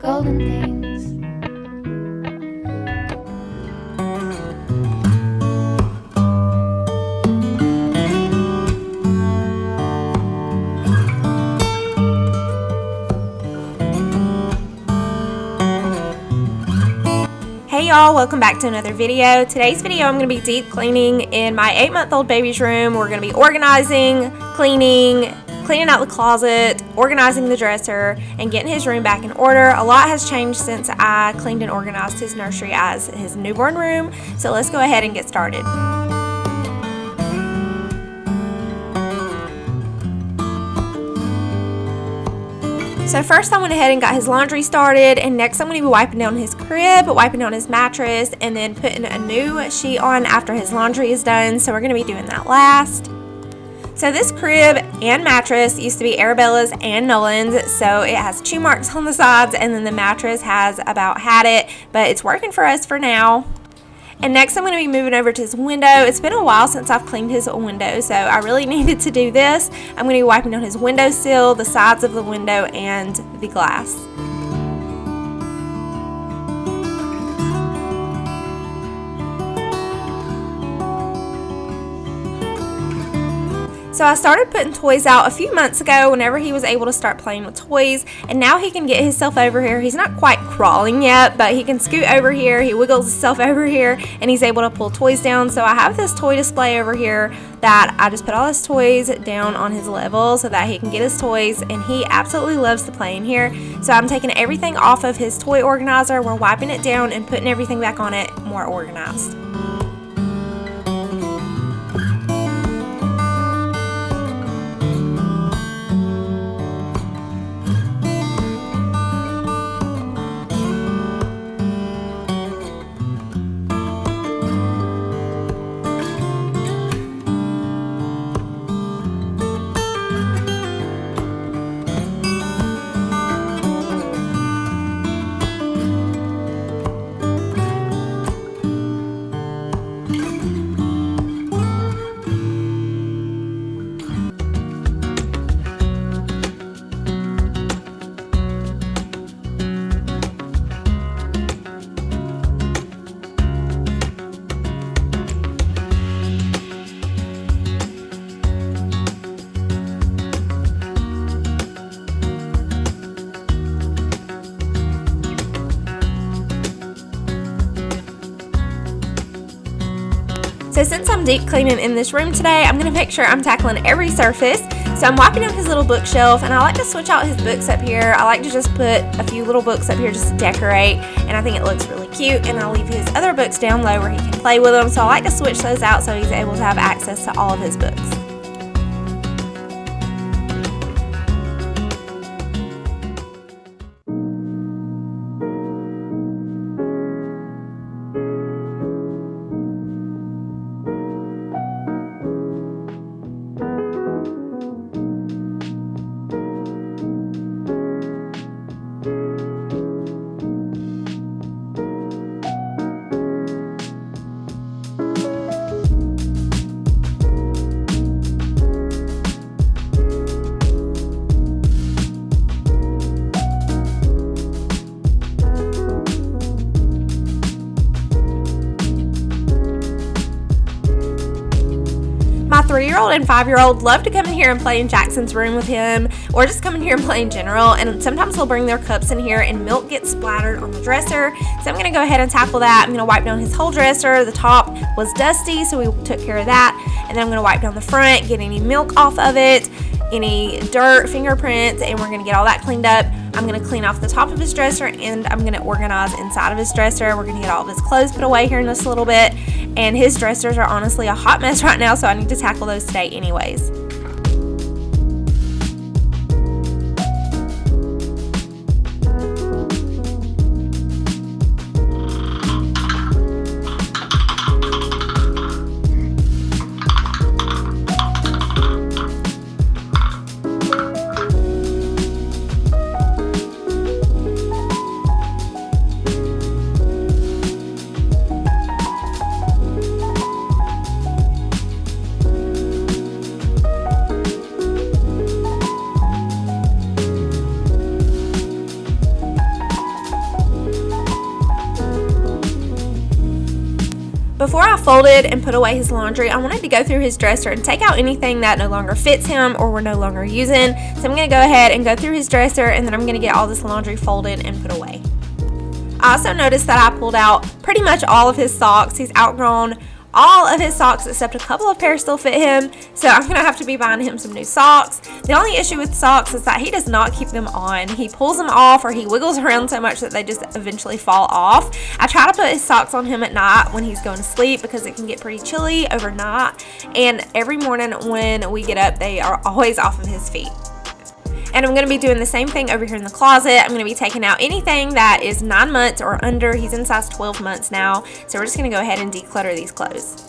golden things. Hey y'all, welcome back to another video. Today's video I'm going to be deep cleaning in my 8-month-old baby's room. We're going to be organizing, cleaning out the closet, organizing the dresser, and getting his room back in order. A lot has changed since I cleaned and organized his nursery as his newborn room. So let's go ahead and get started. So first I went ahead and got his laundry started, and next I'm going to be wiping down his crib, wiping down his mattress, and then putting a new sheet on after his laundry is done. So we're going to be doing that last. So this crib and mattress used to be Arabella's and Nolan's, so it has chew marks on the sides, and then the mattress has about had it, but it's working for us for now. And next I'm going to be moving over to his window. It's been a while since I've cleaned his window, so I really needed to do this. I'm going to be wiping down his windowsill, the sides of the window, and the glass. So I started putting toys out a few months ago whenever he was able to start playing with toys, and now he can get himself over here. He's not quite crawling yet, but he can scoot over here, he wiggles himself over here, and he's able to pull toys down. So I have this toy display over here that I just put all his toys down on his level so that he can get his toys, and he absolutely loves to play in here. So I'm taking everything off of his toy organizer, we're wiping it down and putting everything back on it more organized. So since I'm deep cleaning in this room today, I'm going to make sure I'm tackling every surface. So I'm wiping down his little bookshelf, and I like to switch out his books up here. I like to just put a few little books up here just to decorate, and I think it looks really cute. And I'll leave his other books down low where he can play with them. So I like to switch those out so he's able to have access to all of his books. My 3-year-old and 5-year-old love to come in here and play in Jackson's room with him, or just come in here and play in general, and sometimes he'll bring their cups in here and milk gets splattered on the dresser. So I'm going to go ahead and tackle that. I'm going to wipe down his whole dresser. The top was dusty, so we took care of that. And then I'm going to wipe down the front, get any milk off of it, any dirt, fingerprints, and we're going to get all that cleaned up. I'm going to clean off the top of his dresser, and I'm going to organize inside of his dresser. We're going to get all of his clothes put away here in just a little bit, and his dressers are honestly a hot mess right now, so I need to tackle those today anyways. before I folded and put away his laundry, I wanted to go through his dresser and take out anything that no longer fits him or we're no longer using. So I'm going to go ahead and go through his dresser, and then I'm going to get all this laundry folded and put away. I also noticed that I pulled out pretty much all of his socks. He's outgrown all of his socks except a couple of pairs still fit him, so I'm gonna have to be buying him some new socks. The only issue with socks is that he does not keep them on. He pulls them off, or he wiggles around so much that they just eventually fall off. I try to put his socks on him at night when he's going to sleep because it can get pretty chilly overnight, and every morning when we get up they are always off of his feet. And I'm going to be doing the same thing over here in the closet. I'm going to be taking out anything that is 9 months or under. He's in size 12 months now. So we're just going to go ahead and declutter these clothes.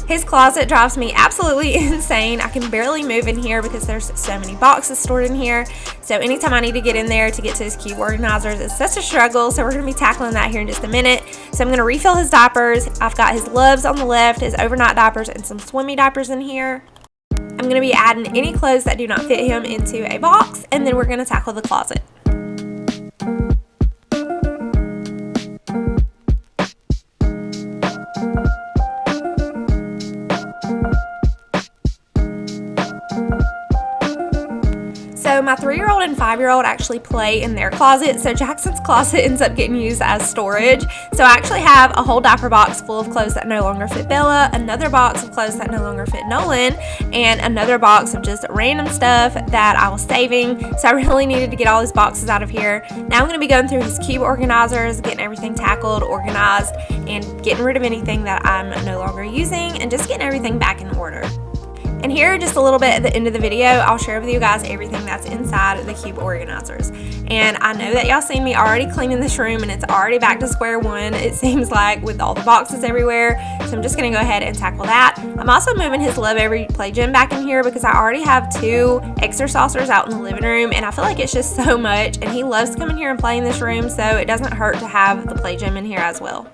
His closet drives me absolutely insane. I can barely move in here because there's so many boxes stored in here. So anytime I need to get in there to get to his cube organizers, it's such a struggle. So we're going to be tackling that here in just a minute. So I'm going to refill his diapers. I've got his Loves on the left, his overnight diapers, and some swimmy diapers in here. I'm going to be adding any clothes that do not fit him into a box, and then we're going to tackle the closet. So my 3-year-old and 5-year-old actually play in their closet, so Jackson's closet ends up getting used as storage. So I actually have a whole diaper box full of clothes that no longer fit Bella, another box of clothes that no longer fit Nolan, and another box of just random stuff that I was saving. So I really needed to get all these boxes out of here. Now I'm going to be going through his cube organizers, getting everything tackled, organized, and getting rid of anything that I'm no longer using, and just getting everything back in order. And here, just a little bit at the end of the video, I'll share with you guys everything that's inside the cube organizers. And I know that y'all seen me already cleaning this room, and it's already back to square one, it seems like, with all the boxes everywhere. So I'm just going to go ahead and tackle that. I'm also moving his Lovevery play gym back in here because I already have 2 extra saucers out in the living room, and I feel like it's just so much. And he loves to come in here and play in this room, so it doesn't hurt to have the play gym in here as well.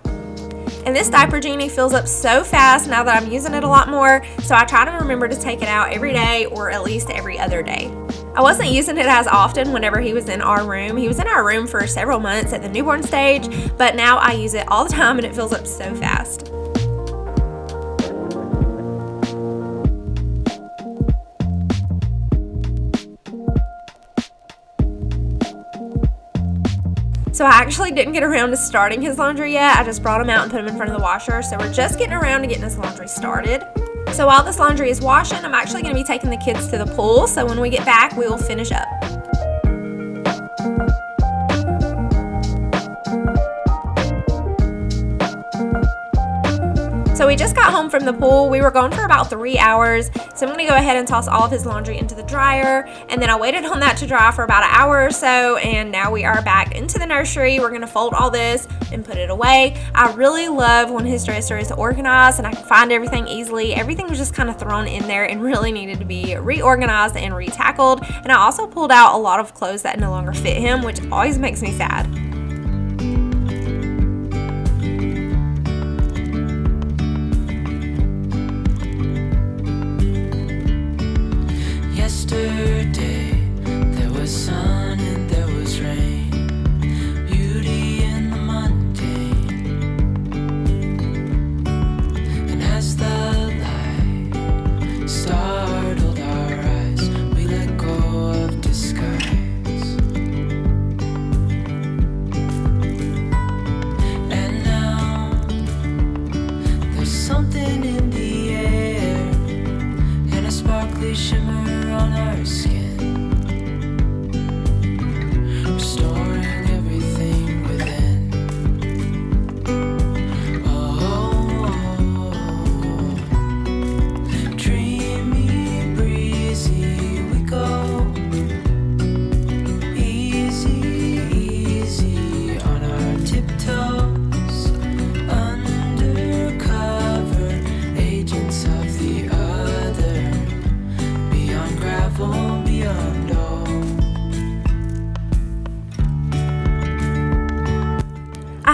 And this diaper genie fills up so fast now that I'm using it a lot more, so I try to remember to take it out every day or at least every other day. I wasn't using it as often whenever he was in our room. He was in our room for several months at the newborn stage, but now I use it all the time and it fills up so fast. So I actually didn't get around to starting his laundry yet. I just brought him out and put him in front of the washer. So we're just getting around to getting his laundry started. So while this laundry is washing, I'm actually going to be taking the kids to the pool. So when we get back, we will finish up. So we just got home from the pool. We were gone for about 3 hours. So I'm going to go ahead and toss all of his laundry into the dryer. And then I waited on that to dry for about an hour or so. And now we are back into the nursery. We're going to fold all this and put it away. I really love when his dresser is organized and I can find everything easily. Everything was just kind of thrown in there and really needed to be reorganized and retackled. And I also pulled out a lot of clothes that no longer fit him, which always makes me sad. Yesterday, there was sun and there was rain, beauty in the mundane. And as the light startled our eyes, we let go of disguise. And now, there's something in the air and a sparkly shimmer on our skin.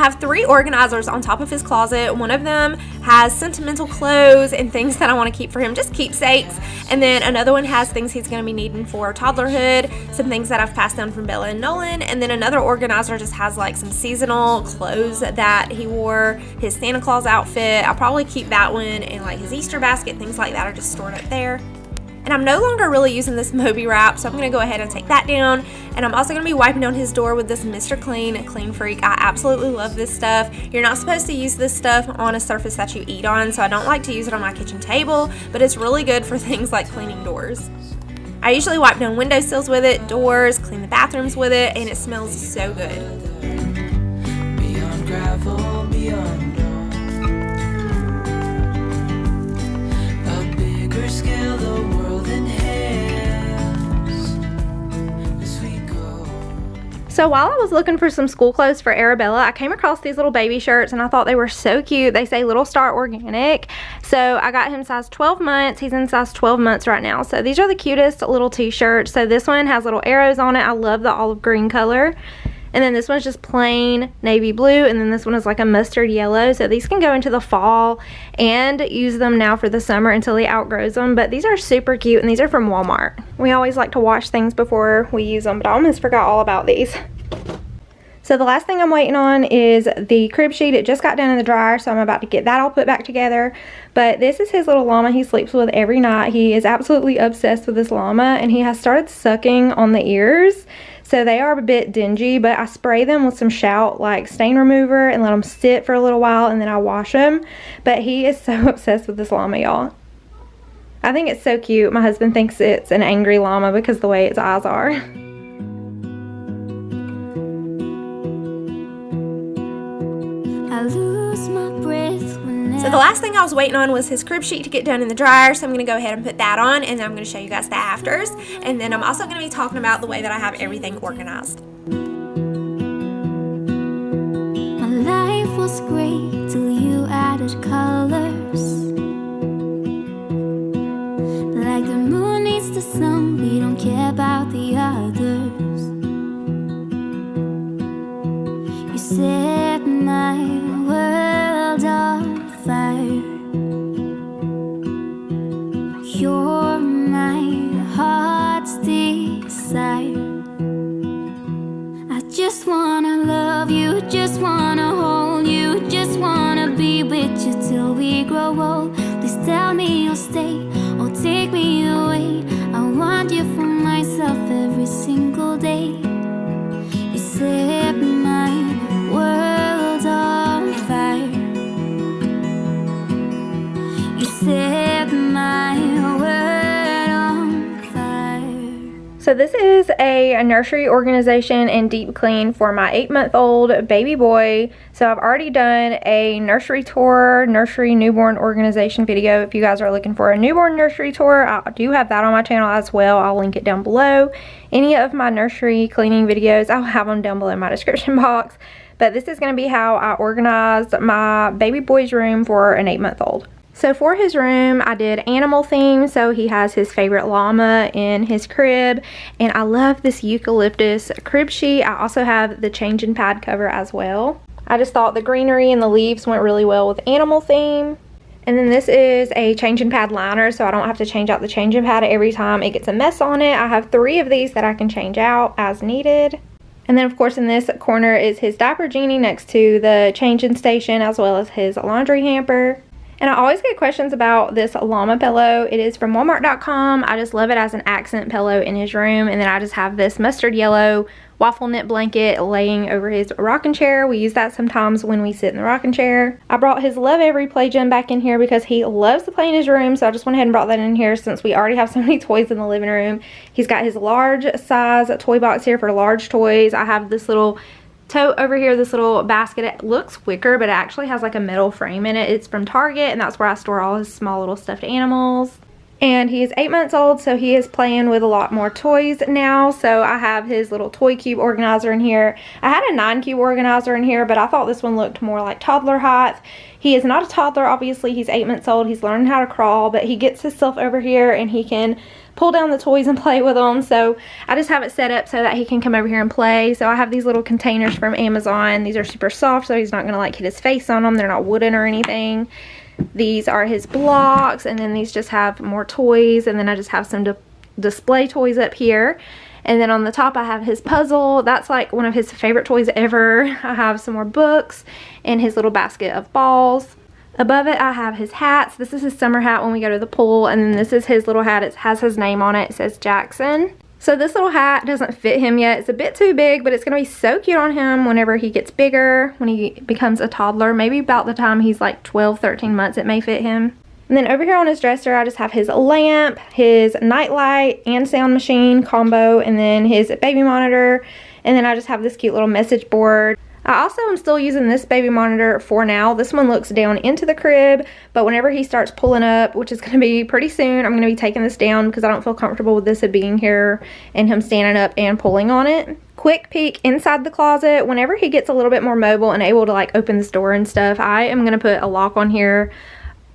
have 3 organizers on top of his closet. One of them has sentimental clothes and things that I want to keep for him, just keepsakes. And then another one has things he's going to be needing for toddlerhood, some things that I've passed down from Bella and Nolan. And then another organizer just has like some seasonal clothes that he wore, his Santa Claus outfit. I'll probably keep that one, and like his Easter basket, things like that are just stored up there. And I'm no longer really using this Moby wrap, so I'm going to go ahead and take that down. And I'm also going to be wiping down his door with this Mr. Clean Freak. I absolutely love this stuff. You're not supposed to use this stuff on a surface that you eat on, so I don't like to use it on my kitchen table, but it's really good for things like cleaning doors. I usually wipe down windowsills with it, doors, clean the bathrooms with it, and it smells so good. Beyond gravel, beyond a bigger scale, the world inhales as we go. So while I was looking for some school clothes for Arabella, I came across these little baby shirts and I thought they were so cute. They say Little Star Organic. So I got him size 12 months. He's in size 12 months right now. So these are the cutest little t-shirts. So this one has little arrows on it. I love the olive green color. And then this one's just plain navy blue, and then this one is like a mustard yellow. So these can go into the fall and use them now for the summer until he outgrows them. But these are super cute, and these are from Walmart. We always like to wash things before we use them, but I almost forgot all about these. So the last thing I'm waiting on is the crib sheet. It just got done in the dryer, so I'm about to get that all put back together. But this is his little llama he sleeps with every night. He is absolutely obsessed with this llama, and he has started sucking on the ears. So they are a bit dingy, but I spray them with some Shout like stain remover and let them sit for a little while, and then I wash them. But he is so obsessed with this llama, y'all. I think it's so cute. My husband thinks it's an angry llama because of the way its eyes are. I lose my breath So the last thing I was waiting on was his crib sheet to get done in the dryer, so I'm going to go ahead and put that on, and then I'm going to show you guys the afters. And then I'm also going to be talking about the way that I have everything organized. My life was great till you added colors. Like the moon needs the sun, we don't care about the others. You set my world on fire. You're my heart's desire. I just wanna love you, just wanna hold you, just wanna be with you till we grow old. Please tell me you'll stay or take me away. I want you for myself every single day. You set my world on fire. You set my world on fire. So this is a nursery organization and deep clean for my 8-month-old baby boy. So I've already done a nursery tour, nursery newborn organization video. If you guys are looking for a newborn nursery tour, I do have that on my channel as well. I'll link it down below. Any of my nursery cleaning videos, I'll have them down below in my description box. But this is going to be how I organized my baby boy's room for an 8-month-old. So for his room, I did animal theme. So he has his favorite llama in his crib. And I love this eucalyptus crib sheet. I also have the changing pad cover as well. I just thought the greenery and the leaves went really well with animal theme. And then this is a changing pad liner, so I don't have to change out the changing pad every time it gets a mess on it. I have 3 of these that I can change out as needed. And then of course in this corner is his diaper genie next to the changing station, as well as his laundry hamper. And I always get questions about this llama pillow. It is from Walmart.com. I just love it as an accent pillow in his room. And then I just have this mustard yellow waffle knit blanket laying over his rocking chair. We use that sometimes when we sit in the rocking chair. I brought his Lovevery play gym back in here because he loves to play in his room. So I just went ahead and brought that in here since we already have so many toys in the living room. He's got his large size toy box here for large toys. I have this little tote over here, this little basket. It looks wicker, but it actually has like a metal frame in it. It's from Target, and that's where I store all his small little stuffed animals. And he is 8 months old, so he is playing with a lot more toys now. So I have his little toy cube organizer in here. I had a 9-cube organizer in here, but I thought this one looked more like toddler height. He is not a toddler, obviously. He's 8 months old. He's learning how to crawl, but he gets himself over here and he can pull down the toys and play with them. So I just have it set up so that he can come over here and play. So I have these little containers from Amazon. These are super soft, so he's not gonna like hit his face on them. They're not wooden or anything. These are his blocks, and then these just have more toys, and then I just have some display toys up here. And then on the top I have his puzzle. That's like one of his favorite toys ever. I have some more books and his little basket of balls. Above it I have his hats. This is his summer hat when we go to the pool, and then this is his little hat. It has his name on it. It says Jackson. So this little hat doesn't fit him yet. It's a bit too big, but it's going to be so cute on him whenever he gets bigger, when he becomes a toddler. Maybe about the time he's like 12, 13 months it may fit him. And then over here on his dresser, I just have his lamp, his nightlight and sound machine combo, and then his baby monitor. And then I just have this cute little message board. I also am still using this baby monitor for now. This one looks down into the crib, but whenever he starts pulling up, which is going to be pretty soon, I'm going to be taking this down because I don't feel comfortable with this being here and him standing up and pulling on it. Quick peek inside the closet. Whenever he gets a little bit more mobile and able to like open this door and stuff, I am going to put a lock on here,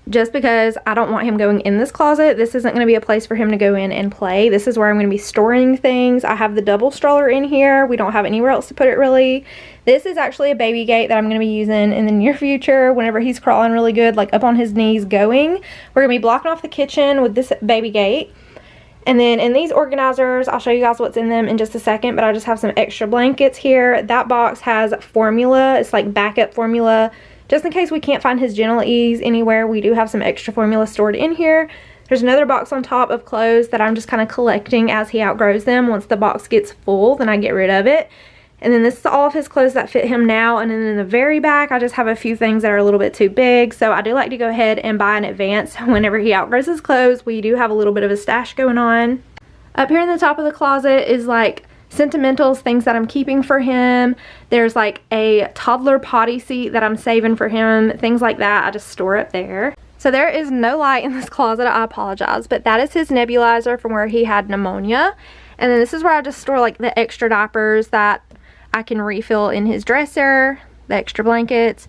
just because I don't want him going in this closet. This isn't going to be a place for him to go in and play. This is where I'm going to be storing things. I have the double stroller in here. We don't have anywhere else to put it really. This is actually a baby gate that I'm going to be using in the near future whenever he's crawling really good, like up on his knees going. We're going to be blocking off the kitchen with this baby gate. And then in these organizers, I'll show you guys what's in them in just a second, but I just have some extra blankets here. That box has formula. It's like backup formula. Just in case we can't find his Gentle Ease anywhere, we do have some extra formula stored in here. There's another box on top of clothes that I'm just kind of collecting as he outgrows them. Once the box gets full, then I get rid of it. And then this is all of his clothes that fit him now. And then in the very back, I just have a few things that are a little bit too big. So I do like to go ahead and buy in advance. Whenever he outgrows his clothes, we do have a little bit of a stash going on. Up here in the top of the closet is like sentimentals, things that I'm keeping for him. There's like a toddler potty seat that I'm saving for him, things like that. I just store it there. So there is no light in this closet, I apologize, but that is his nebulizer from where he had pneumonia. And then this is where I just store like the extra diapers that I can refill in his dresser, the extra blankets.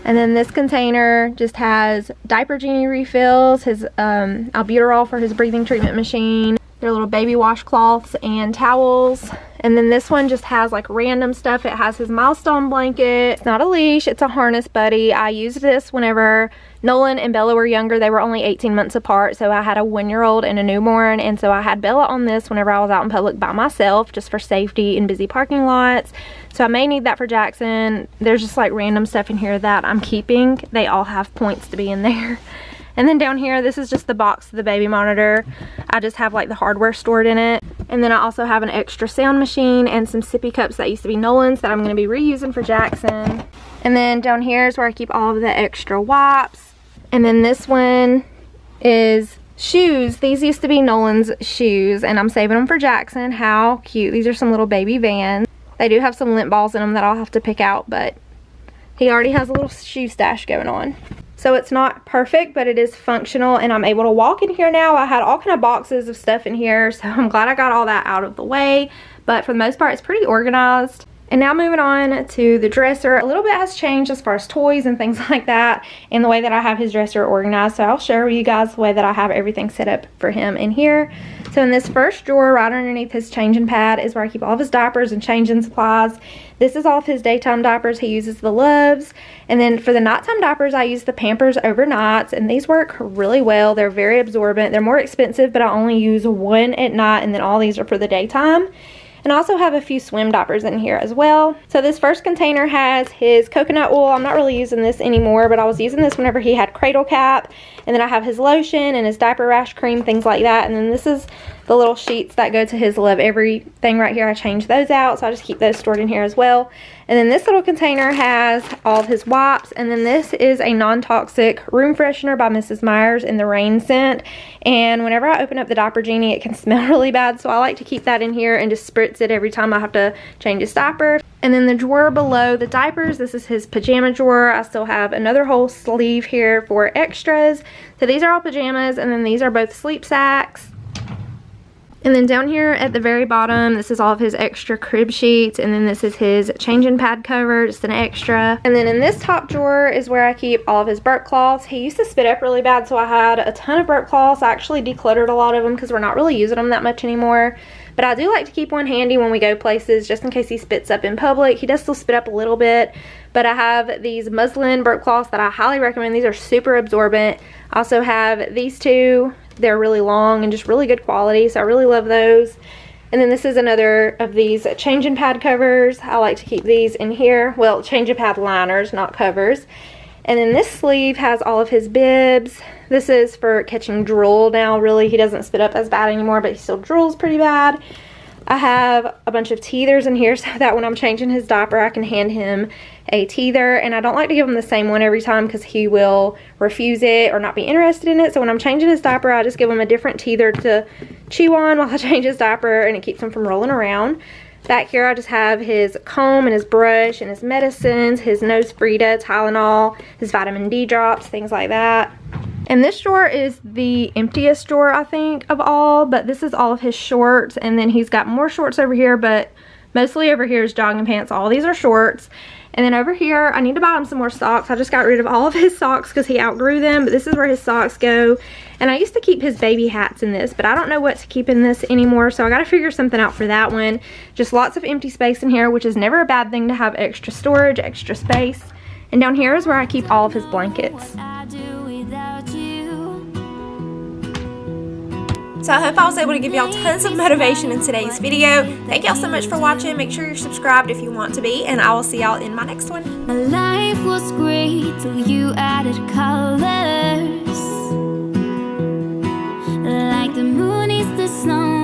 And then this container just has diaper genie refills, his albuterol for his breathing treatment machine, their little baby washcloths and towels. And then this one just has like random stuff. It has his milestone blanket. It's not a leash, it's a harness buddy. I used this whenever Nolan and Bella were younger. They were only 18 months apart, so I had a 1-year-old and a newborn, and so I had Bella on this whenever I was out in public by myself, just for safety in busy parking lots. So I may need that for Jackson. There's just like random stuff in here that I'm keeping. They all have points to be in there. And then down here, this is just the box of the baby monitor. I just have like the hardware stored in it. And then I also have an extra sound machine and some sippy cups that used to be Nolan's that I'm going to be reusing for Jackson. And then down here is where I keep all of the extra wipes. And then this one is shoes. These used to be Nolan's shoes, and I'm saving them for Jackson. How cute. These are some little baby Vans. They do have some lint balls in them that I'll have to pick out, but he already has a little shoe stash going on. So it's not perfect, but it is functional, and I'm able to walk in here now. I had all kind of boxes of stuff in here, so I'm glad I got all that out of the way. But for the most part, it's pretty organized. And now moving on to the dresser. A little bit has changed as far as toys and things like that, and the way that I have his dresser organized. So I'll share with you guys the way that I have everything set up for him in here. So in this first drawer, right underneath his changing pad, is where I keep all of his diapers and changing supplies. This is all of his daytime diapers. He uses the Loves. And then for the nighttime diapers, I use the Pampers Overnights, and these work really well. They're very absorbent. They're more expensive, but I only use one at night, and then all these are for the daytime. And I also have a few swim diapers in here as well. So this first container has his coconut oil. I'm not really using this anymore, but I was using this whenever he had cradle cap. And then I have his lotion and his diaper rash cream, things like that. And then this is the little sheets that go to his Lovevery thing right here. I changed those out, so I just keep those stored in here as well. And then this little container has all of his wipes. And then this is a non-toxic room freshener by Mrs. Meyer's in the rain scent. And whenever I open up the diaper genie, it can smell really bad. So I like to keep that in here and just spritz it every time I have to change his diaper. And then the drawer below the diapers, this is his pajama drawer. I still have another whole sleeve here for extras. So these are all pajamas, and then these are both sleep sacks. And then down here at the very bottom, this is all of his extra crib sheets, and then this is his changing pad cover, just an extra. And then in this top drawer is where I keep all of his burp cloths. He used to spit up really bad, so I had a ton of burp cloths. I actually decluttered a lot of them because we're not really using them that much anymore. But I do like to keep one handy when we go places, just in case he spits up in public. He does still spit up a little bit, but I have these muslin burp cloths that I highly recommend. These are super absorbent. I also have these two. They're really long and just really good quality, so I really love those. And then this is another of these changing pad covers. I like to keep these in here. Well, changing pad liners, not covers. And then this sleeve has all of his bibs. This is for catching drool now. Really, he doesn't spit up as bad anymore, but he still drools pretty bad. I have a bunch of teethers in here so that when I'm changing his diaper, I can hand him a teether. And I don't like to give him the same one every time because he will refuse it or not be interested in it. So when I'm changing his diaper, I just give him a different teether to chew on while I change his diaper, and it keeps him from rolling around. Back here, I just have his comb and his brush and his medicines, his nose Frida, Tylenol, his vitamin D drops, things like that. And this drawer is the emptiest drawer, I think, of all, but this is all of his shorts, and then he's got more shorts over here, but mostly over here is jogging pants. All these are shorts. And then over here, I need to buy him some more socks. I just got rid of all of his socks because he outgrew them, but this is where his socks go. And I used to keep his baby hats in this, but I don't know what to keep in this anymore, so I gotta figure something out for that one. Just lots of empty space in here, which is never a bad thing to have extra storage, extra space. And down here is where I keep all of his blankets. So I hope I was able to give y'all tons of motivation in today's video. Thank y'all so much for watching. Make sure you're subscribed if you want to be, and I will see y'all in my next one. My life was great till you added colors. Like the moon is the snow